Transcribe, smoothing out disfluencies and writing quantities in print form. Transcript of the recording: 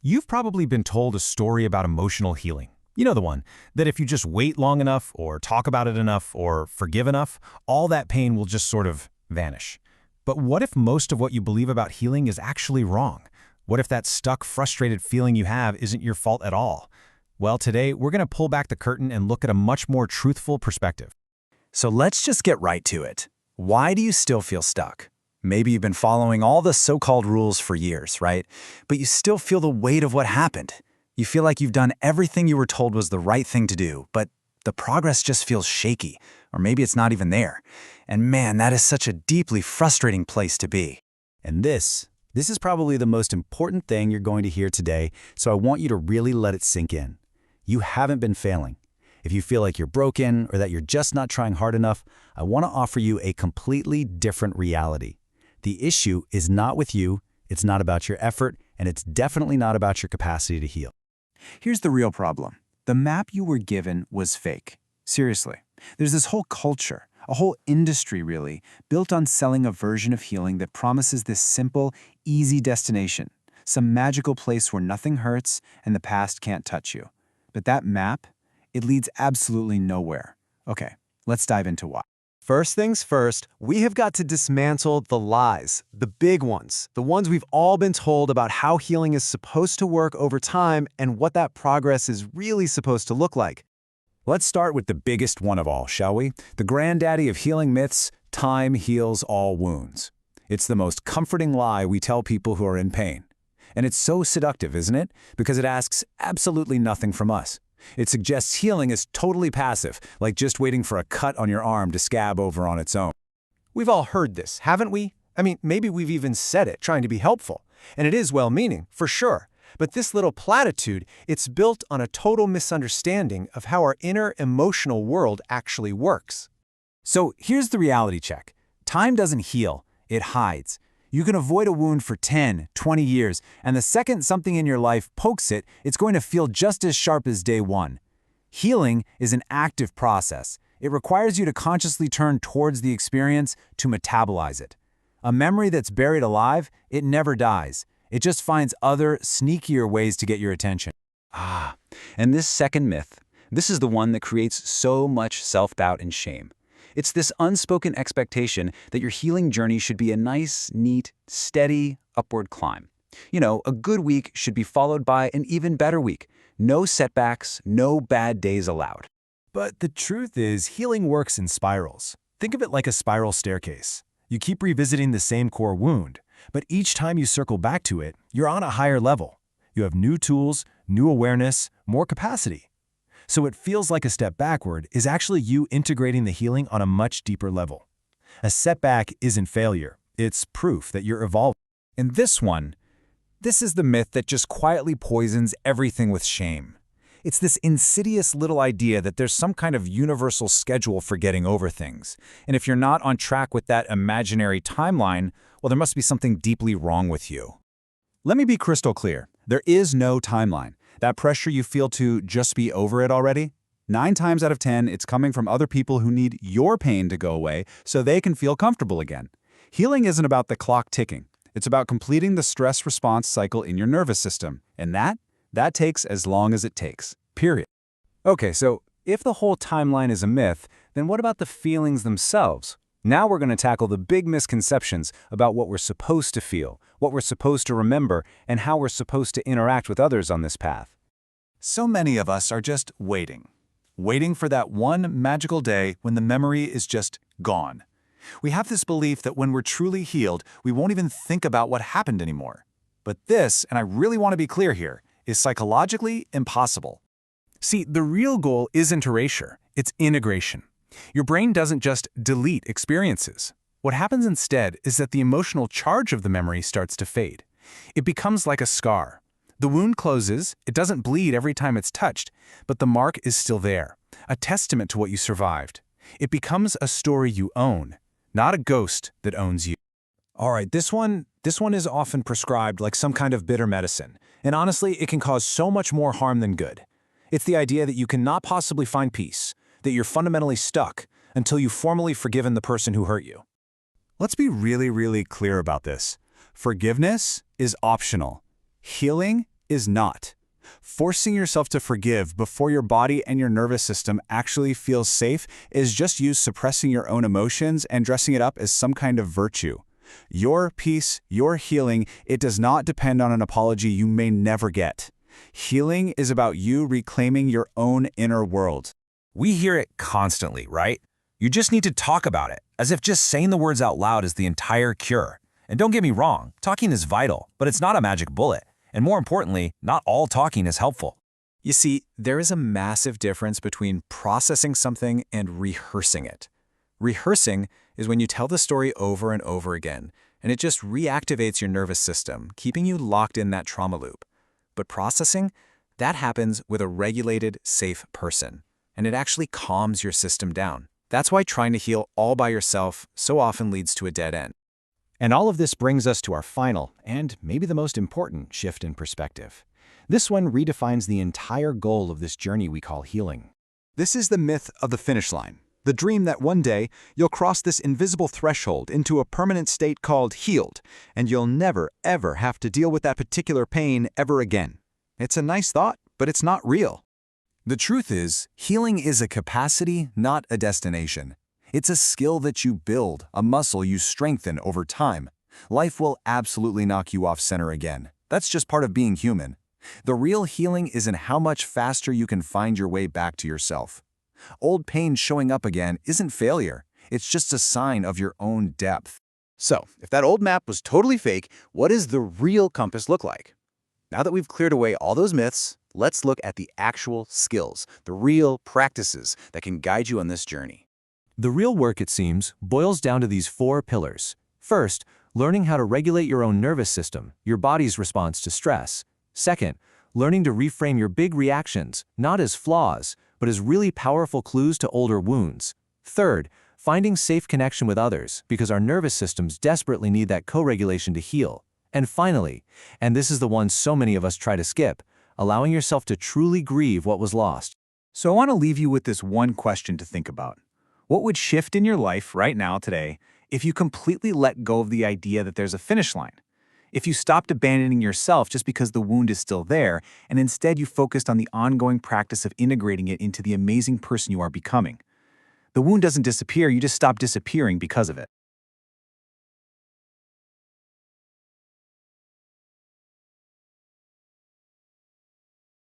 You've probably been told a story about emotional healing. You know the one, that if you just wait long enough, or talk about it enough, or forgive enough, all that pain will just sort of vanish. But what if most of what you believe about healing is actually wrong? What if that stuck, frustrated feeling you have isn't your fault at all? Well, today, we're going to pull back the curtain and look at a much more truthful perspective. So let's just get right to it. Why do you still feel stuck? Maybe you've been following all the so-called rules for years, right? But you still feel the weight of what happened. You feel like you've done everything you were told was the right thing to do, but the progress just feels shaky, or maybe it's not even there. And man, that is such a deeply frustrating place to be. And this is probably the most important thing you're going to hear today, so I want you to really let it sink in. You haven't been failing. If you feel like you're broken or that you're just not trying hard enough, I want to offer you a completely different reality. The issue is not with you, it's not about your effort, and it's definitely not about your capacity to heal. Here's the real problem. The map you were given was fake. Seriously. There's this whole culture, a whole industry really, built on selling a version of healing that promises this simple, easy destination, some magical place where nothing hurts and the past can't touch you. But that map, it leads absolutely nowhere. Okay, let's dive into why. First things first, we have got to dismantle the lies, the big ones, the ones we've all been told about how healing is supposed to work over time and what that progress is really supposed to look like. Let's start with the biggest one of all, shall we? The granddaddy of healing myths, time heals all wounds. It's the most comforting lie we tell people who are in pain. And it's so seductive, isn't it? Because it asks absolutely nothing from us. It suggests healing is totally passive, like just waiting for a cut on your arm to scab over on its own. We've all heard this, haven't we? I mean, maybe we've even said it, trying to be helpful. And it is well-meaning, for sure. But this little platitude, it's built on a total misunderstanding of how our inner emotional world actually works. So here's the reality check. Time doesn't heal, it hides. You can avoid a wound for 10, 20 years, and the second something in your life pokes it, it's going to feel just as sharp as day one. Healing is an active process. It requires you to consciously turn towards the experience to metabolize it. A memory that's buried alive, it never dies. It just finds other, sneakier ways to get your attention. And this second myth, this is the one that creates so much self-doubt and shame. It's this unspoken expectation that your healing journey should be a nice, neat, steady, upward climb. You know, a good week should be followed by an even better week. No setbacks, no bad days allowed. But the truth is, healing works in spirals. Think of it like a spiral staircase. You keep revisiting the same core wound, but each time you circle back to it, you're on a higher level. You have new tools, new awareness, more capacity. So what feels like a step backward is actually you integrating the healing on a much deeper level. A setback isn't failure. It's proof that you're evolving. And this is the myth that just quietly poisons everything with shame. It's this insidious little idea that there's some kind of universal schedule for getting over things. And if you're not on track with that imaginary timeline, well, there must be something deeply wrong with you. Let me be crystal clear. There is no timeline. That pressure you feel to just be over it already, 9 times out of 10, it's coming from other people who need your pain to go away so they can feel comfortable again. Healing isn't about the clock ticking. It's about completing the stress response cycle in your nervous system. And that takes as long as it takes, period. Okay, so if the whole timeline is a myth, then what about the feelings themselves? Now we're going to tackle the big misconceptions about what we're supposed to feel, what we're supposed to remember, and how we're supposed to interact with others on this path. So many of us are just waiting for that one magical day when the memory is just gone. We have this belief that when we're truly healed, we won't even think about what happened anymore. But this, and I really want to be clear here, is psychologically impossible. See, the real goal isn't erasure, it's integration. Your brain doesn't just delete experiences. What happens instead is that the emotional charge of the memory starts to fade. It becomes like a scar. The wound closes, it doesn't bleed every time it's touched, but the mark is still there, a testament to what you survived. It becomes a story you own, not a ghost that owns you. All right, this one is often prescribed like some kind of bitter medicine, and honestly, it can cause so much more harm than good. It's the idea that you cannot possibly find peace, that you're fundamentally stuck until you've formally forgiven the person who hurt you. Let's be really, really clear about this. Forgiveness is optional. Healing is not. Forcing yourself to forgive before your body and your nervous system actually feels safe is just you suppressing your own emotions and dressing it up as some kind of virtue. Your peace, your healing, it does not depend on an apology you may never get. Healing is about you reclaiming your own inner world. We hear it constantly, right? You just need to talk about it, as if just saying the words out loud is the entire cure. And don't get me wrong, talking is vital, but it's not a magic bullet. And more importantly, not all talking is helpful. You see, there is a massive difference between processing something and rehearsing it. Rehearsing is when you tell the story over and over again, and it just reactivates your nervous system, keeping you locked in that trauma loop. But processing, that happens with a regulated, safe person, and it actually calms your system down. That's why trying to heal all by yourself so often leads to a dead end. And all of this brings us to our final, and maybe the most important, shift in perspective. This one redefines the entire goal of this journey we call healing. This is the myth of the finish line. The dream that one day you'll cross this invisible threshold into a permanent state called healed, and you'll never, ever have to deal with that particular pain ever again. It's a nice thought, but it's not real. The truth is, healing is a capacity, not a destination. It's a skill that you build, a muscle you strengthen over time. Life will absolutely knock you off center again. That's just part of being human. The real healing is in how much faster you can find your way back to yourself. Old pain showing up again isn't failure. It's just a sign of your own depth. So, if that old map was totally fake, what does the real compass look like? Now that we've cleared away all those myths, let's look at the actual skills, the real practices that can guide you on this journey. The real work, it seems, boils down to these 4 pillars. First, learning how to regulate your own nervous system, your body's response to stress. Second, learning to reframe your big reactions, not as flaws, but as really powerful clues to older wounds. Third, finding safe connection with others, because our nervous systems desperately need that co-regulation to heal. And finally, and this is the one so many of us try to skip, allowing yourself to truly grieve what was lost. So I want to leave you with this one question to think about. What would shift in your life right now today if you completely let go of the idea that there's a finish line? If you stopped abandoning yourself just because the wound is still there, and instead you focused on the ongoing practice of integrating it into the amazing person you are becoming. The wound doesn't disappear, you just stop disappearing because of it.